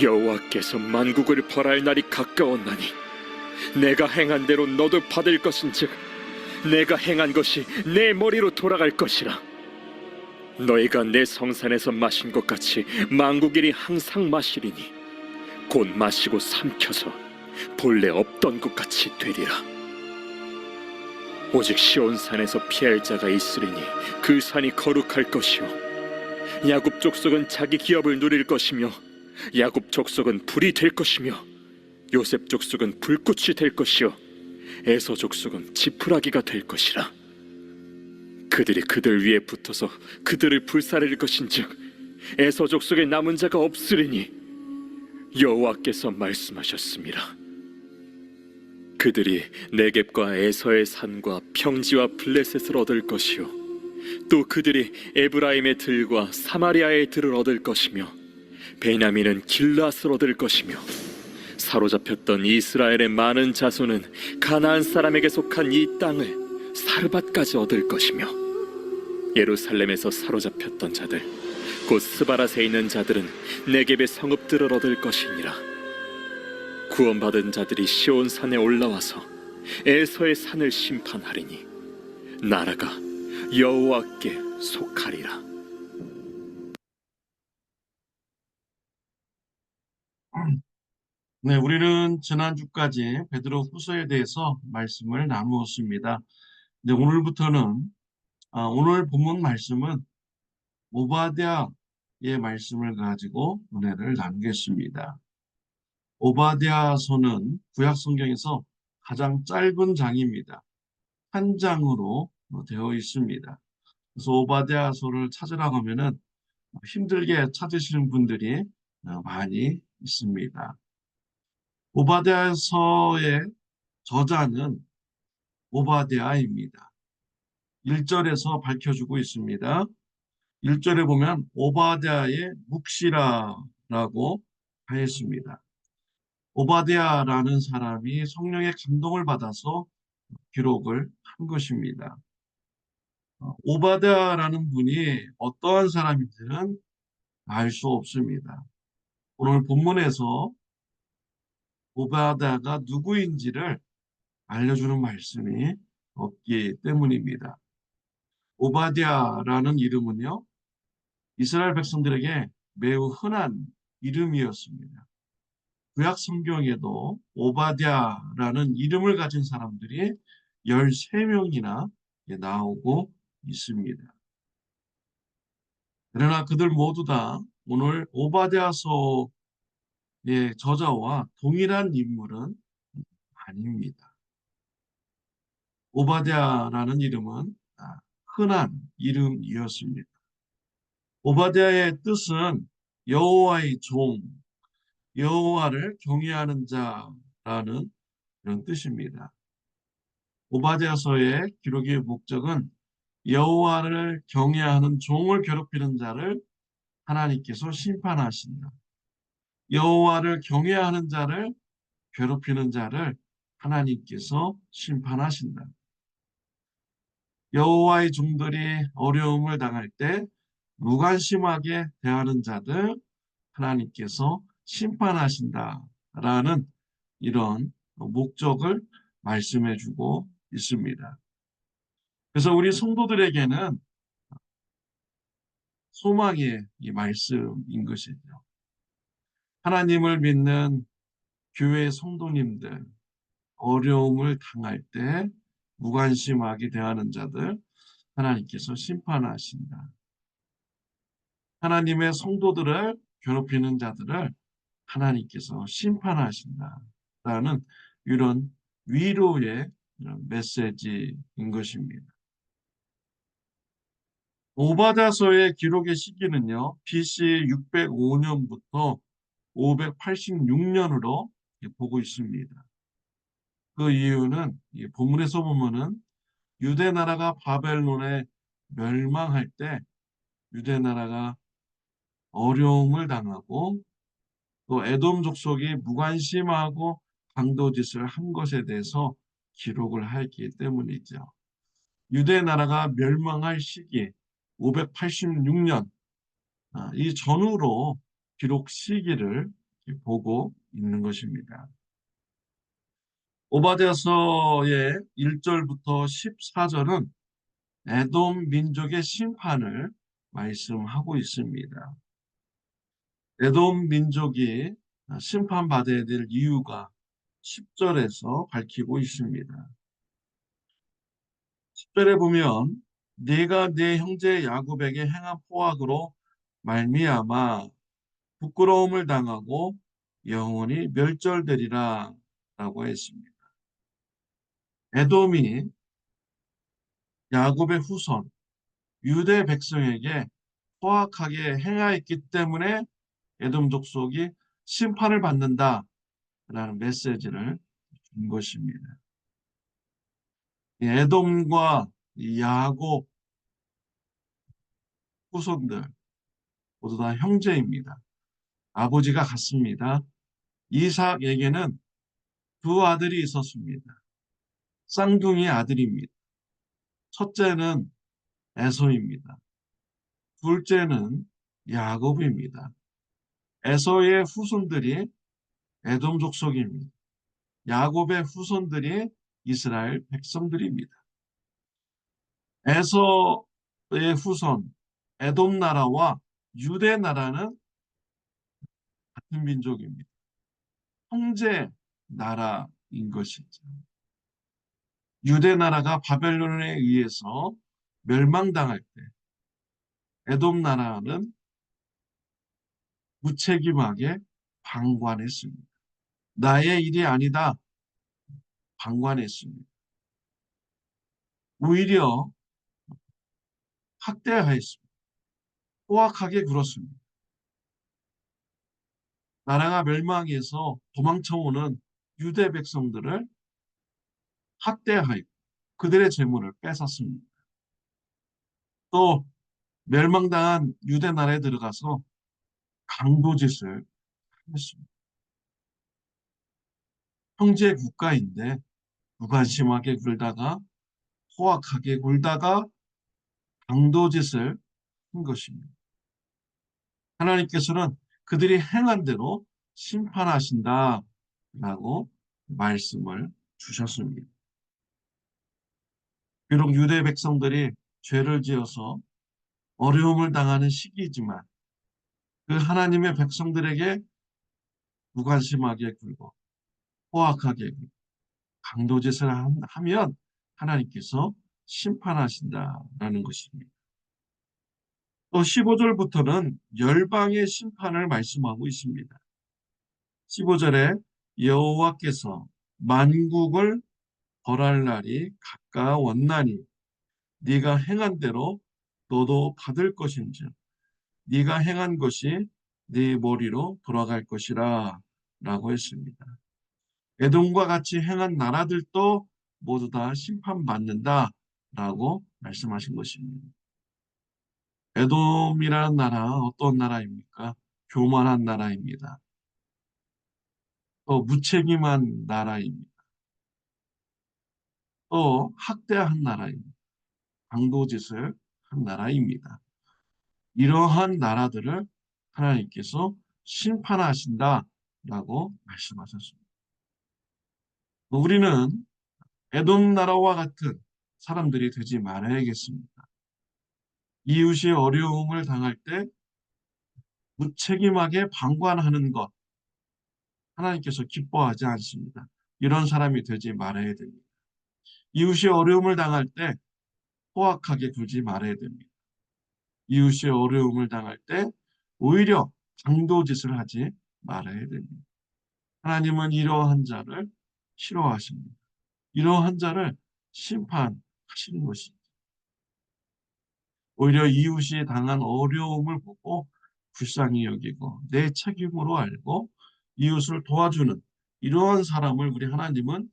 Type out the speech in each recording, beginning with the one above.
여호와께서 만국을 벌할 날이 가까웠나니 내가 행한 대로 너도 받을 것인즉 내가 행한 것이 내 머리로 돌아갈 것이라. 너희가 내 성산에서 마신 것 같이 만국일이 항상 마시리니 곧 마시고 삼켜서 본래 없던 것 같이 되리라. 오직 시온산에서 피할 자가 있으리니 그 산이 거룩할 것이요 야곱 족속은 자기 기업을 누릴 것이며 야곱 족속은 불이 될 것이며 요셉 족속은 불꽃이 될 것이요 에서 족속은 지푸라기가 될 것이라. 그들이 그들 위에 붙어서 그들을 불사를 것인즉 에서 족속에 남은 자가 없으리니 여호와께서 말씀하셨습니다. 그들이 네겝과 에서의 산과 평지와 블레셋을 얻을 것이요 또 그들이 에브라임의 들과 사마리아의 들을 얻을 것이며 베냐민은 길앗을 얻을 것이며 사로잡혔던 이스라엘의 많은 자손은 가나안 사람에게 속한 이 땅을 사르밧까지 얻을 것이며 예루살렘에서 사로잡혔던 자들 곧 스바랏에 있는 자들은 네겝의 성읍들을 얻을 것이니라. 구원받은 자들이 시온산에 올라와서 에서의 산을 심판하리니 나라가 여호와께 속하리라. 네, 우리는 지난주까지 베드로 후서에 대해서 말씀을 나누었습니다. 네, 오늘부터는 오늘 본문 말씀은 오바댜의 말씀을 가지고 은혜를 나누겠습니다. 오바댜서는 구약 성경에서 가장 짧은 장입니다. 한 장으로 되어 있습니다. 그래서 오바댜서를 찾으라고 하면은 힘들게 찾으시는 분들이 많이 있습니다. 오바댜서의 저자는 오바댜입니다. 1절에서 밝혀주고 있습니다. 1절에 보면 오바댜의 묵시라라고 하였습니다. 오바댜라는 사람이 성령의 감동을 받아서 기록을 한 것입니다. 오바댜라는 분이 어떠한 사람인지는 알 수 없습니다. 오늘 본문에서 오바댜가 누구인지를 알려주는 말씀이 없기 때문입니다. 오바댜라는 이름은요, 이스라엘 백성들에게 매우 흔한 이름이었습니다. 구약 성경에도 오바댜라는 이름을 가진 사람들이 13명이나 나오고 있습니다. 그러나 그들 모두 다 오늘 오바댜서의 저자와 동일한 인물은 아닙니다. 오바댜라는 이름은 흔한 이름이었습니다. 오바댜의 뜻은 여호와의 종, 여호와를 경외하는 자라는 그런 뜻입니다. 오바댜서의 기록의 목적은 여호와를 경외하는 종을 괴롭히는 자를 하나님께서 심판하신다. 여호와를 경외하는 자를 괴롭히는 자를 하나님께서 심판하신다. 여호와의 종들이 어려움을 당할 때 무관심하게 대하는 자들 하나님께서 심판하신다라는 이런 목적을 말씀해 주고 있습니다. 그래서 우리 성도들에게는 소망의 이 말씀인 것이죠. 하나님을 믿는 교회 성도님들, 어려움을 당할 때 무관심하게 대하는 자들 하나님께서 심판하신다. 하나님의 성도들을 괴롭히는 자들을 하나님께서 심판하신다라는 이런 위로의 이런 메시지인 것입니다. 오바댜서의 기록의 시기는요, BC 605년부터 586년으로 보고 있습니다. 그 이유는 이 본문에서 보면은 유대 나라가 바벨론에 멸망할 때 유대 나라가 어려움을 당하고 또 에돔 족속이 무관심하고 강도짓을 한 것에 대해서 기록을 했기 때문이죠. 유대 나라가 멸망할 시기 586년 이 전후로 기록 시기를 보고 있는 것입니다. 오바댜서의 1절부터 14절은 에돔 민족의 심판을 말씀하고 있습니다. 에돔 민족이 심판받아야 될 이유가 10절에서 밝히고 있습니다. 10절에 보면 네가 네 형제 야곱에게 행한 포악으로 말미암아 부끄러움을 당하고 영원히 멸절되리라 라고 했습니다. 에돔이 야곱의 후손 유대 백성에게 포악하게 행하였기 때문에 에돔 족속이 심판을 받는다라는 메시지를 준 것입니다. 에돔과 야곱 후손들 모두 다 형제입니다. 아버지가 같습니다. 이삭에게는 두 아들이 있었습니다. 쌍둥이 아들입니다. 첫째는 에서입니다. 둘째는 야곱입니다. 에서의 후손들이 에돔 족속입니다. 야곱의 후손들이 이스라엘 백성들입니다. 에서의 후손 에돔 나라와 유대 나라는 같은 민족입니다. 형제 나라인 것이죠. 유대 나라가 바벨론에 의해서 멸망당할 때 에돔 나라는 무책임하게 방관했습니다. 나의 일이 아니다 방관했습니다. 오히려 학대하였습니다. 포악하게 굴었습니다. 나라가 멸망해서 도망쳐오는 유대 백성들을 학대하였고 그들의 재물을 뺏었습니다. 또 멸망당한 유대 나라에 들어가서 강도짓을 했습니다. 형제 국가인데 무관심하게 굴다가 포악하게 굴다가 강도짓을 한 것입니다. 하나님께서는 그들이 행한 대로 심판하신다라고 말씀을 주셨습니다. 비록 유대 백성들이 죄를 지어서 어려움을 당하는 시기이지만 그 하나님의 백성들에게 무관심하게 굴고 포악하게 굴고 강도짓을 하면 하나님께서 심판하신다라는 것입니다. 또 15절부터는 열방의 심판을 말씀하고 있습니다. 15절에 여호와께서 만국을 벌할 날이 가까웠나니 네가 행한 대로 너도 받을 것인즉 네가 행한 것이 네 머리로 돌아갈 것이라 라고 했습니다. 에돔과 같이 행한 나라들도 모두 다 심판받는다 라고 말씀하신 것입니다. 에돔이라는 나라 어떤 나라입니까? 교만한 나라입니다. 또 무책임한 나라입니다. 또 학대한 나라입니다. 강도짓을 한 나라입니다. 이러한 나라들을 하나님께서 심판하신다라고 말씀하셨습니다. 우리는 에돔 나라와 같은 사람들이 되지 말아야겠습니다. 이웃이 어려움을 당할 때 무책임하게 방관하는 것 하나님께서 기뻐하지 않습니다. 이런 사람이 되지 말아야 됩니다. 이웃이 어려움을 당할 때 포악하게 굴지 말아야 됩니다. 이웃이 어려움을 당할 때 오히려 강도짓을 하지 말아야 됩니다. 하나님은 이러한 자를 싫어하십니다. 이러한 자를 심판하시는 것입니다. 오히려 이웃이 당한 어려움을 보고 불쌍히 여기고 내 책임으로 알고 이웃을 도와주는 이러한 사람을 우리 하나님은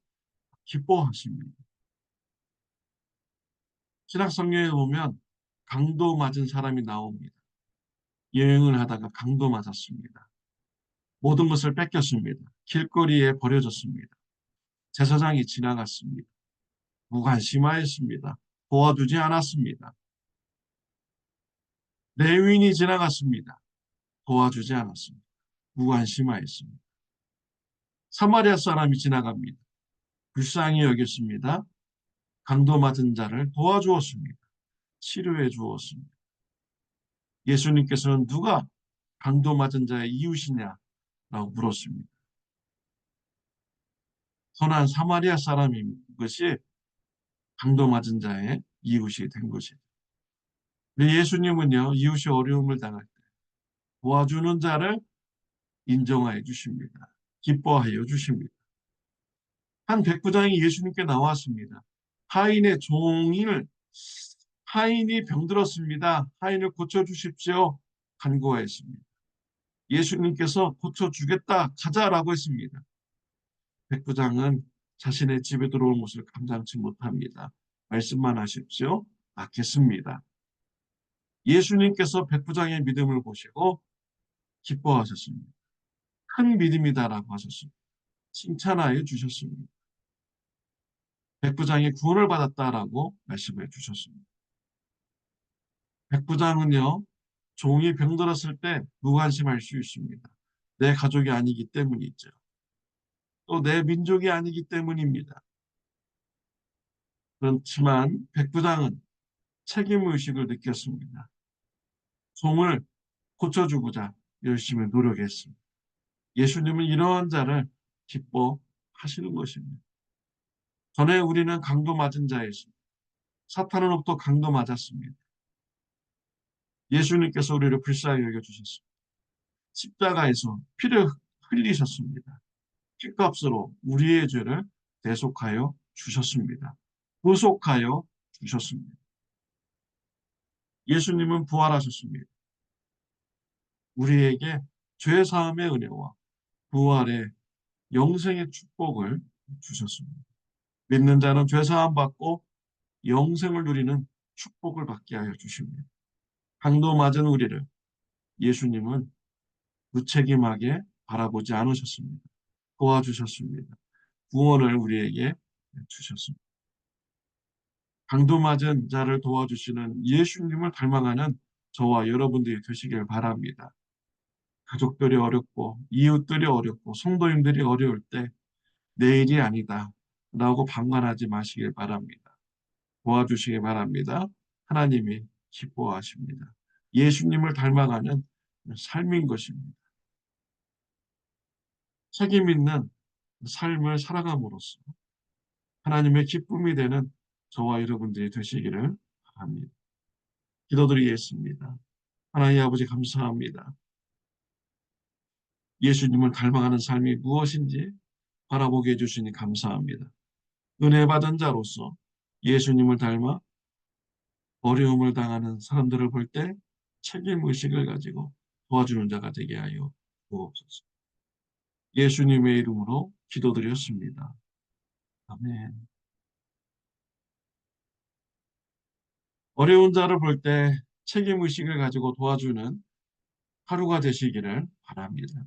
기뻐하십니다. 신약성경에 보면 강도 맞은 사람이 나옵니다. 여행을 하다가 강도 맞았습니다. 모든 것을 뺏겼습니다. 길거리에 버려졌습니다. 제사장이 지나갔습니다. 무관심하였습니다. 도와주지 않았습니다. 레위인이 지나갔습니다. 도와주지 않았습니다. 무관심하였습니다. 사마리아 사람이 지나갑니다. 불쌍히 여겼습니다. 강도 맞은 자를 도와주었습니다. 치료해 주었습니다. 예수님께서는 누가 강도 맞은 자의 이웃이냐라고 물었습니다. 선한 사마리아 사람인 것이 강도 맞은 자의 이웃이 된 것이죠. 우리 예수님은요, 이웃이 어려움을 당할 때 도와주는 자를 인정하여 주십니다. 기뻐하여 주십니다. 한 백부장이 예수님께 나왔습니다. 하인의 종을 하인이 병들었습니다. 하인을 고쳐주십시오. 간구하였습니다. 예수님께서 고쳐주겠다. 가자라고 했습니다. 백부장은 자신의 집에 들어온 것을 감당치 못합니다. 말씀만 하십시오. 낫겠습니다. 예수님께서 백부장의 믿음을 보시고 기뻐하셨습니다. 큰 믿음이다라고 하셨습니다. 칭찬하여 주셨습니다. 백부장이 구원을 받았다라고 말씀해 주셨습니다. 백부장은요, 종이 병들었을 때 무관심할 수 있습니다. 내 가족이 아니기 때문이죠. 또 내 민족이 아니기 때문입니다. 그렇지만 백부장은 책임의식을 느꼈습니다. 종을 고쳐주고자 열심히 노력했습니다. 예수님은 이러한 자를 기뻐하시는 것입니다. 전에 우리는 강도 맞은 자였습니다. 사탄으로부터 강도 맞았습니다. 예수님께서 우리를 불쌍히 여겨주셨습니다. 십자가에서 피를 흘리셨습니다. 피값으로 우리의 죄를 대속하여 주셨습니다. 구속하여 주셨습니다. 예수님은 부활하셨습니다. 우리에게 죄사함의 은혜와 부활의 영생의 축복을 주셨습니다. 믿는 자는 죄사함 받고 영생을 누리는 축복을 받게 하여 주십니다. 강도 맞은 우리를 예수님은 무책임하게 바라보지 않으셨습니다. 도와주셨습니다. 구원을 우리에게 주셨습니다. 강도 맞은 자를 도와주시는 예수님을 닮아가는 저와 여러분들이 되시길 바랍니다. 가족들이 어렵고 이웃들이 어렵고 성도님들이 어려울 때 내일이 아니다 라고 방관하지 마시길 바랍니다. 도와주시기 바랍니다. 하나님이 기뻐하십니다. 예수님을 닮아가는 삶인 것입니다. 책임 있는 삶을 살아감으로써 하나님의 기쁨이 되는 저와 여러분들이 되시기를 바랍니다. 기도드리겠습니다. 하나님 아버지 감사합니다. 예수님을 닮아가는 삶이 무엇인지 바라보게 해주시니 감사합니다. 은혜 받은 자로서 예수님을 닮아 어려움을 당하는 사람들을 볼 때 책임의식을 가지고 도와주는 자가 되게 하여 주옵소서. 예수님의 이름으로 기도드렸습니다. 아멘. 어려운 자를 볼 때 책임의식을 가지고 도와주는 하루가 되시기를 바랍니다.